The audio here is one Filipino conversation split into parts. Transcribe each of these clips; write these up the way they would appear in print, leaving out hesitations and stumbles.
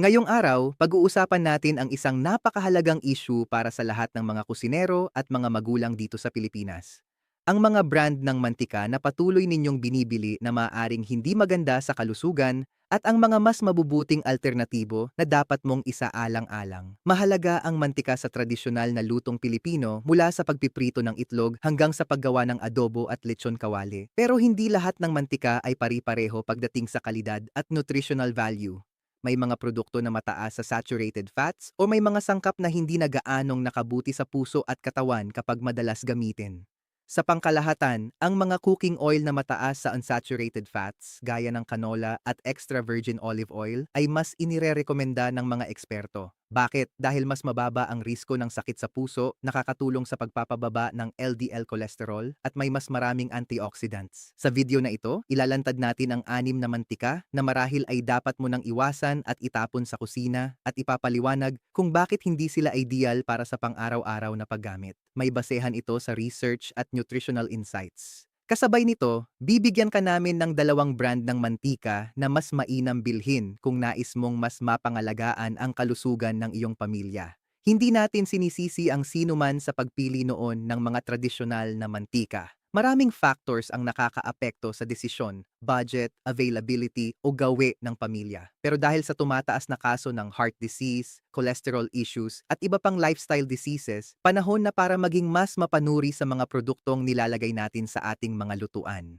Ngayong araw, pag-uusapan natin ang isang napakahalagang issue para sa lahat ng mga kusinero at mga magulang dito sa Pilipinas. Ang mga brand ng mantika na patuloy ninyong binibili na maaaring hindi maganda sa kalusugan at ang mga mas mabubuting alternatibo na dapat mong isaalang-alang. Mahalaga ang mantika sa tradisyonal na lutong Pilipino mula sa pagpiprito ng itlog hanggang sa paggawa ng adobo at lechon kawali. Pero hindi lahat ng mantika ay pari-pareho pagdating sa kalidad at nutritional value. May mga produkto na mataas sa saturated fats o may mga sangkap na hindi na gaanong nakabuti sa puso at katawan kapag madalas gamitin. Sa pangkalahatan, ang mga cooking oil na mataas sa unsaturated fats, gaya ng canola at extra virgin olive oil, ay mas inirerekomenda ng mga eksperto. Bakit? Dahil mas mababa ang risko ng sakit sa puso, nakakatulong sa pagpapababa ng LDL cholesterol, at may mas maraming antioxidants. Sa video na ito, ilalantad natin ang 6 na mantika na marahil ay dapat mo nang iwasan at itapon sa kusina, at ipapaliwanag kung bakit hindi sila ideal para sa pang-araw-araw na paggamit. May basehan ito sa research at nutritional insights. Kasabay nito, bibigyan ka namin ng 2 brand ng mantika na mas mainam bilhin kung nais mong mas mapangalagaan ang kalusugan ng iyong pamilya. Hindi natin sinisisi ang sino man sa pagpili noon ng mga tradisyonal na mantika. Maraming factors ang nakakaapekto sa desisyon, budget, availability o gawi ng pamilya. Pero dahil sa tumataas na kaso ng heart disease, cholesterol issues at iba pang lifestyle diseases, panahon na para maging mas mapanuri sa mga produktong nilalagay natin sa ating mga lutuan.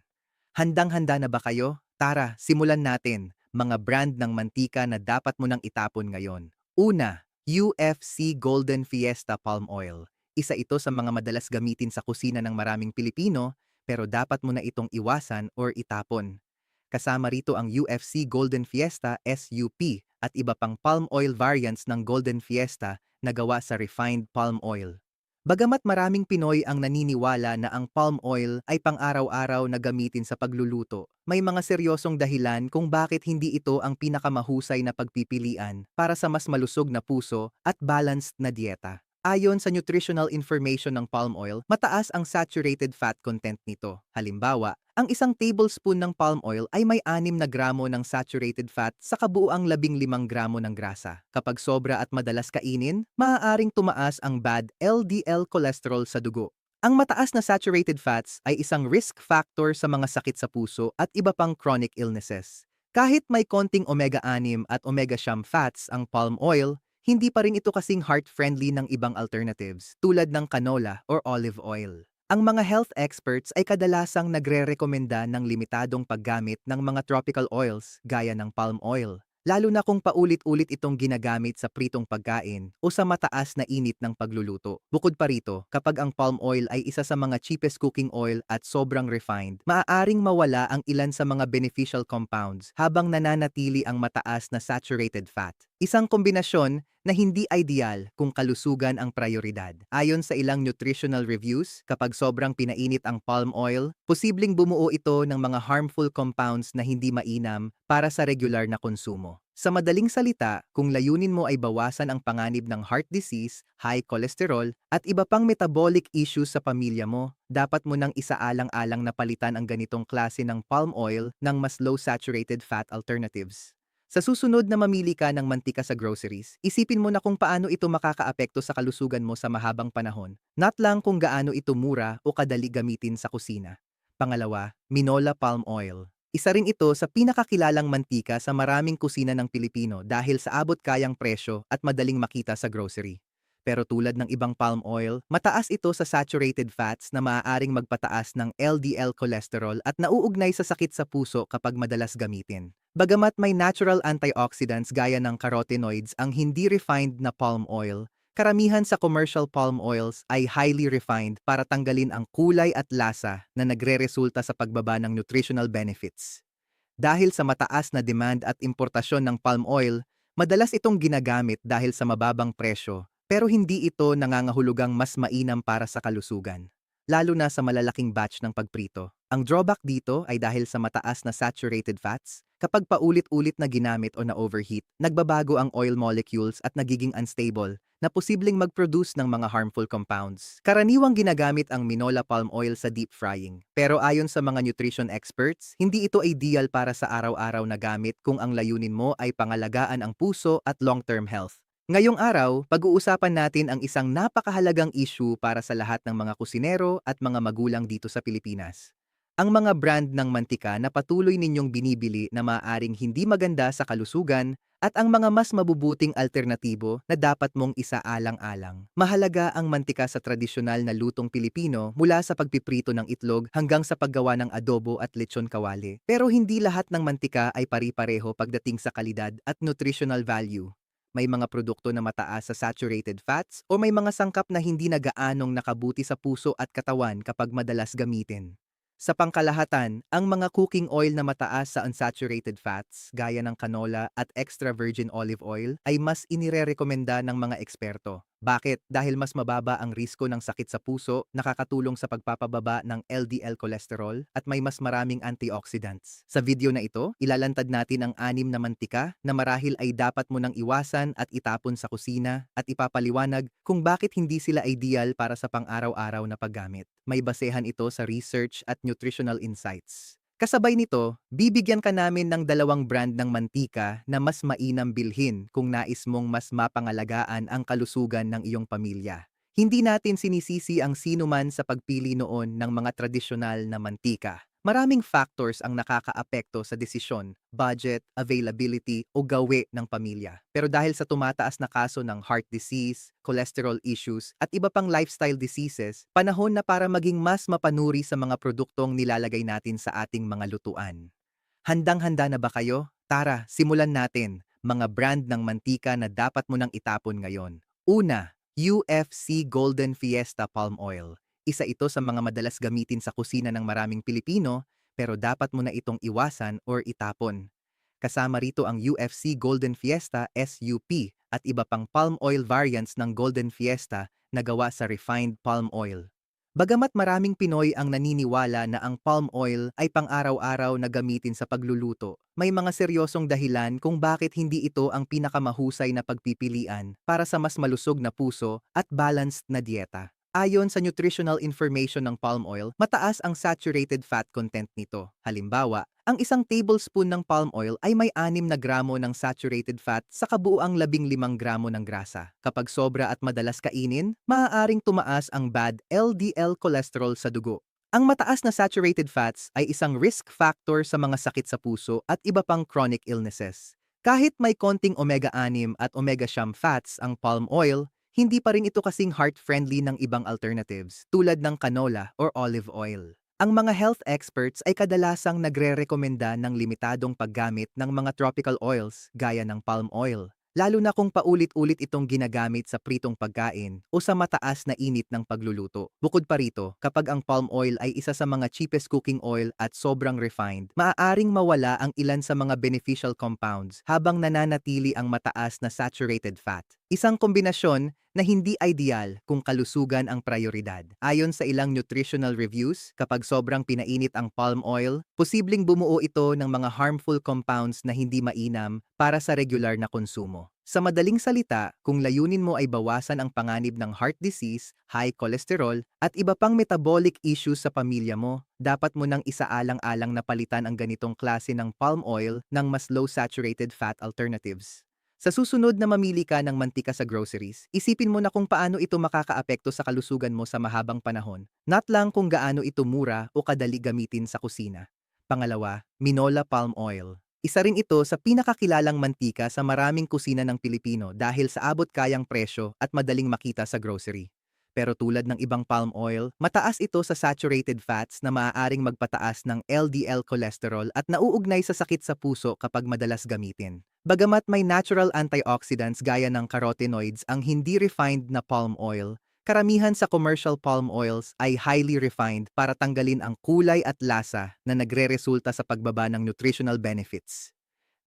Handang-handa na ba kayo? Tara, simulan natin. Mga brand ng mantika na dapat mo nang itapon ngayon. Una, UFC Golden Fiesta Palm Oil. Isa ito sa mga madalas gamitin sa kusina ng maraming Pilipino, pero dapat mo na itong iwasan or itapon. Kasama rito ang UFC Golden Fiesta SUP at iba pang palm oil variants ng Golden Fiesta na gawa sa refined palm oil. Bagamat maraming Pinoy ang naniniwala na ang palm oil ay pang-araw-araw na gamitin sa pagluluto, may mga seryosong dahilan kung bakit hindi ito ang pinakamahusay na pagpipilian para sa mas malusog na puso at balanced na dieta. Ayon sa nutritional information ng palm oil, mataas ang saturated fat content nito. Halimbawa, ang isang tablespoon ng palm oil ay may 6 na gramo ng saturated fat sa kabuuang 15 gramo ng grasa. Kapag sobra at madalas kainin, maaaring tumaas ang bad LDL cholesterol sa dugo. Ang mataas na saturated fats ay isang risk factor sa mga sakit sa puso at iba pang chronic illnesses. Kahit may konting omega-6 at omega-siyam fats ang palm oil, hindi pa rin ito kasing heart-friendly ng ibang alternatives tulad ng canola or olive oil. Ang mga health experts ay kadalasang nagre-rekomenda ng limitadong paggamit ng mga tropical oils gaya ng palm oil, lalo na kung paulit-ulit itong ginagamit sa pritong pagkain o sa mataas na init ng pagluluto. Bukod pa rito, kapag ang palm oil ay isa sa mga cheapest cooking oil at sobrang refined, maaaring mawala ang ilan sa mga beneficial compounds habang nananatili ang mataas na saturated fat. Isang kombinasyon na hindi ideal kung kalusugan ang prioridad. Ayon sa ilang nutritional reviews, kapag sobrang pinainit ang palm oil, posibleng bumuo ito ng mga harmful compounds na hindi mainam para sa regular na konsumo. Sa madaling salita, kung layunin mo ay bawasan ang panganib ng heart disease, high cholesterol, at iba pang metabolic issues sa pamilya mo, dapat mo nang isaalang-alang na palitan ang ganitong klase ng palm oil ng mas low saturated fat alternatives. Sa susunod na mamili ka ng mantika sa groceries, isipin mo na kung paano ito makakaapekto sa kalusugan mo sa mahabang panahon, not lang kung gaano ito mura o kadali gamitin sa kusina. Pangalawa, Minola Palm Oil. Isa rin ito sa pinakakilalang mantika sa maraming kusina ng Pilipino dahil sa abot-kayang presyo at madaling makita sa grocery. Pero tulad ng ibang palm oil, mataas ito sa saturated fats na maaaring magpataas ng LDL cholesterol at nauugnay sa sakit sa puso kapag madalas gamitin. Bagamat may natural antioxidants gaya ng carotenoids ang hindi refined na palm oil, karamihan sa commercial palm oils ay highly refined para tanggalin ang kulay at lasa na nagreresulta sa pagbaba ng nutritional benefits. Dahil sa mataas na demand at importasyon ng palm oil, madalas itong ginagamit dahil sa mababang presyo, pero hindi ito nangangahulugang mas mainam para sa kalusugan, lalo na sa malalaking batch ng pagprito. Ang drawback dito ay dahil sa mataas na saturated fats, kapag paulit-ulit na ginamit o na-overheat, nagbabago ang oil molecules at nagiging unstable, na posibleng mag-produce ng mga harmful compounds. Karaniwang ginagamit ang minola palm oil sa deep frying. Pero ayon sa mga nutrition experts, hindi ito ideal para sa araw-araw na gamit kung ang layunin mo ay pangalagaan ang puso at long-term health. Ngayong araw, pag-uusapan natin ang isang napakahalagang issue para sa lahat ng mga kusinero at mga magulang dito sa Pilipinas. Ang mga brand ng mantika na patuloy ninyong binibili na maaaring hindi maganda sa kalusugan at ang mga mas mabubuting alternatibo na dapat mong isaalang-alang. Mahalaga ang mantika sa tradisyonal na lutong Pilipino mula sa pagpiprito ng itlog hanggang sa paggawa ng adobo at lechon kawali. Pero hindi lahat ng mantika ay pari-pareho pagdating sa kalidad at nutritional value. May mga produkto na mataas sa saturated fats o may mga sangkap na hindi na gaanong nakabuti sa puso at katawan kapag madalas gamitin. Sa pangkalahatan, ang mga cooking oil na mataas sa unsaturated fats, gaya ng canola at extra virgin olive oil, ay mas inirerekomenda ng mga eksperto. Bakit? Dahil mas mababa ang risko ng sakit sa puso, nakakatulong sa pagpapababa ng LDL cholesterol, at may mas maraming antioxidants. Sa video na ito, ilalantad natin ang 6 na mantika na marahil ay dapat mo nang iwasan at itapon sa kusina at ipapaliwanag kung bakit hindi sila ideal para sa pang-araw-araw na paggamit. May basehan ito sa research at nutritional insights. Kasabay nito, bibigyan ka namin ng 2 brand ng mantika na mas mainam bilhin kung nais mong mas mapangalagaan ang kalusugan ng iyong pamilya. Hindi natin sinisisi ang sino man sa pagpili noon ng mga tradisyonal na mantika. Maraming factors ang nakakaapekto sa desisyon, budget, availability o gawi ng pamilya. Pero dahil sa tumataas na kaso ng heart disease, cholesterol issues at iba pang lifestyle diseases, panahon na para maging mas mapanuri sa mga produktong nilalagay natin sa ating mga lutuan. Handang-handa na ba kayo? Tara, simulan natin. Mga brand ng mantika na dapat mo nang itapon ngayon. Una, UFC Golden Fiesta Palm Oil. Isa ito sa mga madalas gamitin sa kusina ng maraming Pilipino, pero dapat mo na itong iwasan or itapon. Kasama rito ang UFC Golden Fiesta SUP at iba pang palm oil variants ng Golden Fiesta na gawa sa refined palm oil. Bagamat maraming Pinoy ang naniniwala na ang palm oil ay pang-araw-araw na gamitin sa pagluluto, may mga seryosong dahilan kung bakit hindi ito ang pinakamahusay na pagpipilian para sa mas malusog na puso at balanced na dieta. Ayon sa nutritional information ng palm oil, mataas ang saturated fat content nito. Halimbawa, ang isang tablespoon ng palm oil ay may 6 na gramo ng saturated fat sa kabuuang 15 gramo ng grasa. Kapag sobra at madalas kainin, maaaring tumaas ang bad LDL cholesterol sa dugo. Ang mataas na saturated fats ay isang risk factor sa mga sakit sa puso at iba pang chronic illnesses. Kahit may konting omega-6 at omega-siyam fats ang palm oil, hindi pa rin ito kasing heart-friendly ng ibang alternatives tulad ng canola or olive oil. Ang mga health experts ay kadalasang nagre-rekomenda ng limitadong paggamit ng mga tropical oils gaya ng palm oil, lalo na kung paulit-ulit itong ginagamit sa pritong pagkain o sa mataas na init ng pagluluto. Bukod pa rito, kapag ang palm oil ay isa sa mga cheapest cooking oil at sobrang refined, maaaring mawala ang ilan sa mga beneficial compounds habang nananatili ang mataas na saturated fat. Isang kombinasyon na hindi ideal kung kalusugan ang prioridad. Ayon sa ilang nutritional reviews, kapag sobrang pinainit ang palm oil, posibleng bumuo ito ng mga harmful compounds na hindi mainam para sa regular na konsumo. Sa madaling salita, kung layunin mo ay bawasan ang panganib ng heart disease, high cholesterol, at iba pang metabolic issues sa pamilya mo, dapat mo nang isaalang-alang na palitan ang ganitong klase ng palm oil ng mas low saturated fat alternatives. Sa susunod na mamili ka ng mantika sa groceries, isipin mo na kung paano ito makakaapekto sa kalusugan mo sa mahabang panahon, not lang kung gaano ito mura o kadali gamitin sa kusina. Pangalawa, Minola Palm Oil. Isa rin ito sa pinakakilalang mantika sa maraming kusina ng Pilipino dahil sa abot-kayang presyo at madaling makita sa grocery. Pero tulad ng ibang palm oil, mataas ito sa saturated fats na maaaring magpataas ng LDL cholesterol at nauugnay sa sakit sa puso kapag madalas gamitin. Bagamat may natural antioxidants gaya ng carotenoids ang hindi refined na palm oil, karamihan sa commercial palm oils ay highly refined para tanggalin ang kulay at lasa na nagreresulta sa pagbaba ng nutritional benefits.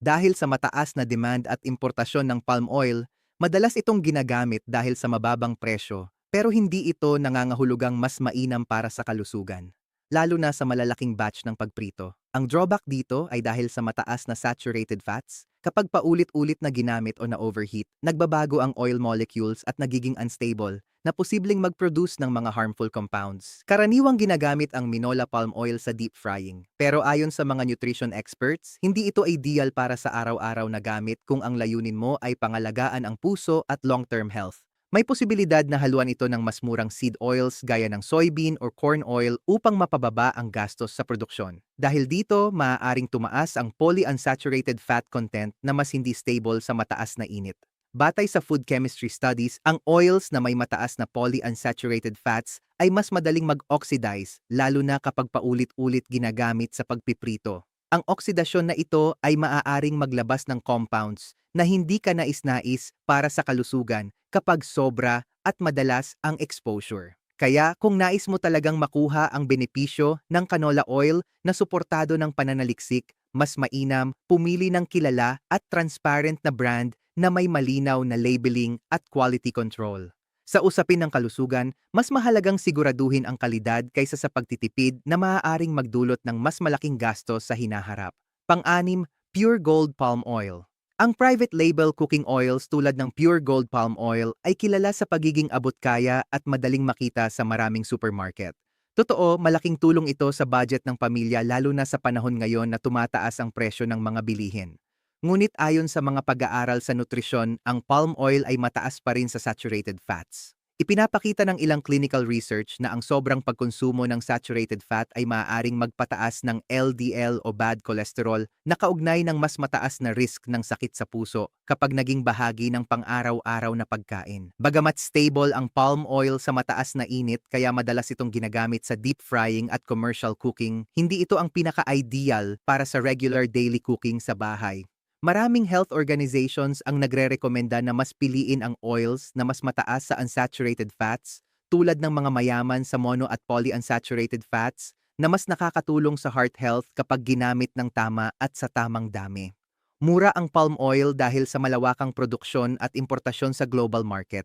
Dahil sa mataas na demand at importasyon ng palm oil, madalas itong ginagamit dahil sa mababang presyo, pero hindi ito nangangahulugang mas mainam para sa kalusugan, lalo na sa malalaking batch ng pagprito. Ang drawback dito ay dahil sa mataas na saturated fats, kapag paulit-ulit na ginamit o na-overheat, nagbabago ang oil molecules at nagiging unstable, na posibleng mag-produce ng mga harmful compounds. Karaniwang ginagamit ang Minola palm oil sa deep frying, pero ayon sa mga nutrition experts, hindi ito ideal para sa araw-araw na gamit kung ang layunin mo ay pangalagaan ang puso at long-term health. May posibilidad na haluan ito ng mas murang seed oils gaya ng soybean or corn oil upang mapababa ang gastos sa produksyon. Dahil dito, maaaring tumaas ang polyunsaturated fat content na mas hindi stable sa mataas na init. Batay sa food chemistry studies, ang oils na may mataas na polyunsaturated fats ay mas madaling mag-oxidize, lalo na kapag paulit-ulit ginagamit sa pagpiprito. Ang oksidasyon na ito ay maaaring maglabas ng compounds na hindi ka nais-nais para sa kalusugan kapag sobra at madalas ang exposure. Kaya kung nais mo talagang makuha ang benepisyo ng canola oil na suportado ng pananaliksik, mas mainam pumili ng kilala at transparent na brand na may malinaw na labeling at quality control. Sa usapin ng kalusugan, mas mahalagang siguraduhin ang kalidad kaysa sa pagtitipid na maaaring magdulot ng mas malaking gastos sa hinaharap. Pang-anim, Pure Gold Palm Oil. Ang private label cooking oils tulad ng Pure Gold Palm Oil ay kilala sa pagiging abot-kaya at madaling makita sa maraming supermarket. Totoo, malaking tulong ito sa budget ng pamilya lalo na sa panahon ngayon na tumataas ang presyo ng mga bilihin. Ngunit ayon sa mga pag-aaral sa nutrisyon, ang palm oil ay mataas pa rin sa saturated fats. Ipinapakita ng ilang clinical research na ang sobrang pagkonsumo ng saturated fat ay maaaring magpataas ng LDL o bad cholesterol na kaugnay ng mas mataas na risk ng sakit sa puso kapag naging bahagi ng pang-araw-araw na pagkain. Bagamat stable ang palm oil sa mataas na init kaya madalas itong ginagamit sa deep frying at commercial cooking, hindi ito ang pinaka-ideal para sa regular daily cooking sa bahay. Maraming health organizations ang nagrerekomenda na mas piliin ang oils na mas mataas sa unsaturated fats, tulad ng mga mayaman sa mono at polyunsaturated fats, na mas nakakatulong sa heart health kapag ginamit ng tama at sa tamang dami. Mura ang palm oil dahil sa malawakang produksyon at importasyon sa global market.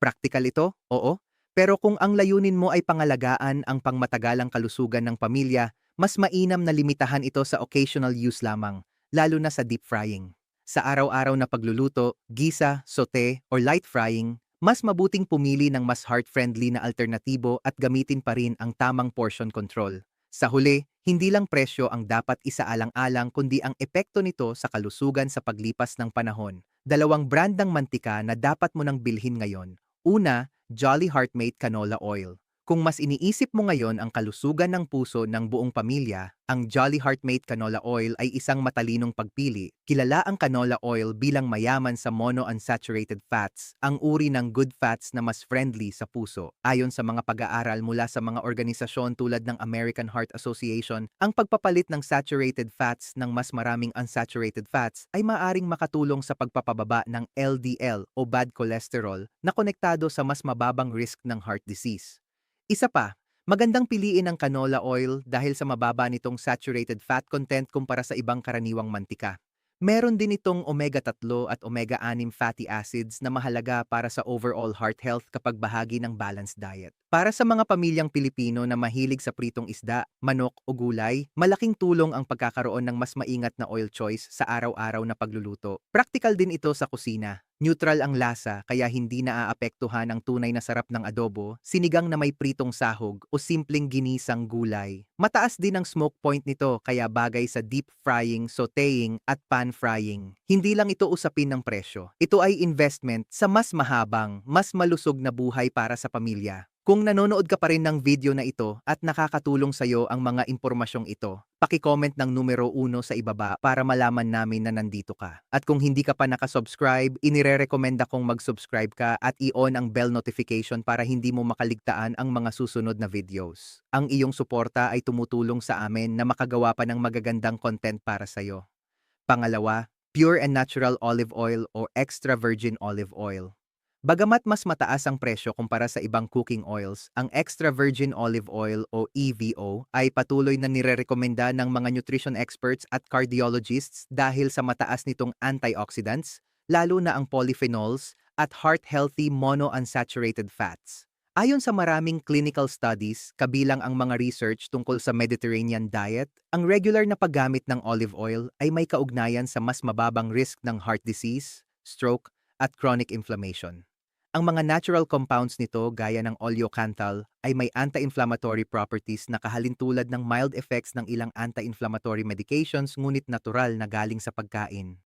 Praktikal ito? Oo. Pero kung ang layunin mo ay pangalagaan ang pangmatagalang kalusugan ng pamilya, mas mainam na limitahan ito sa occasional use lamang, lalo na sa deep frying. Sa araw-araw na pagluluto, gisa, saute, or light frying, mas mabuting pumili ng mas heart-friendly na alternatibo at gamitin pa rin ang tamang portion control. Sa huli, hindi lang presyo ang dapat isaalang-alang kundi ang epekto nito sa kalusugan sa paglipas ng panahon. Dalawang brand ng mantika na dapat mo nang bilhin ngayon. Una, Jolly Heartmate Canola Oil. Kung mas iniisip mo ngayon ang kalusugan ng puso ng buong pamilya, ang Jolly Heartmate Canola Oil ay isang matalinong pagpili. Kilala ang canola oil bilang mayaman sa monounsaturated fats, ang uri ng good fats na mas friendly sa puso. Ayon sa mga pag-aaral mula sa mga organisasyon tulad ng American Heart Association, ang pagpapalit ng saturated fats ng mas maraming unsaturated fats ay maaring makatulong sa pagpapababa ng LDL o bad cholesterol na konektado sa mas mababang risk ng heart disease. Isa pa, magandang piliin ang canola oil dahil sa mababa nitong saturated fat content kumpara sa ibang karaniwang mantika. Meron din itong omega-3 at omega-6 fatty acids na mahalaga para sa overall heart health kapag bahagi ng balanced diet. Para sa mga pamilyang Pilipino na mahilig sa pritong isda, manok o gulay, malaking tulong ang pagkakaroon ng mas maingat na oil choice sa araw-araw na pagluluto. Praktikal din ito sa kusina. Neutral ang lasa kaya hindi naaapektuhan ang tunay na sarap ng adobo, sinigang na may pritong sahog o simpleng ginisang gulay. Mataas din ang smoke point nito kaya bagay sa deep frying, sautéing at pan frying. Hindi lang ito usapin ng presyo. Ito ay investment sa mas mahabang, mas malusog na buhay para sa pamilya. Kung nanonood ka pa rin ng video na ito at nakakatulong sa'yo ang mga impormasyong ito, paki-comment ng numero 1 sa ibaba para malaman namin na nandito ka. At kung hindi ka pa nakasubscribe, inirerekomenda kong mag-subscribe ka at i-on ang bell notification para hindi mo makaligtaan ang mga susunod na videos. Ang iyong suporta ay tumutulong sa amin na makagawa pa ng magagandang content para sa'yo. Pangalawa, pure and natural olive oil o extra virgin olive oil. Bagamat mas mataas ang presyo kumpara sa ibang cooking oils, ang extra virgin olive oil o EVO ay patuloy na nirerekomenda ng mga nutrition experts at cardiologists dahil sa mataas nitong antioxidants, lalo na ang polyphenols at heart-healthy monounsaturated fats. Ayon sa maraming clinical studies, kabilang ang mga research tungkol sa Mediterranean diet, ang regular na paggamit ng olive oil ay may kaugnayan sa mas mababang risk ng heart disease, stroke, at chronic inflammation. Ang mga natural compounds nito gaya ng oleocanthal ay may anti-inflammatory properties na kahalintulad ng mild effects ng ilang anti-inflammatory medications ngunit natural na galing sa pagkain.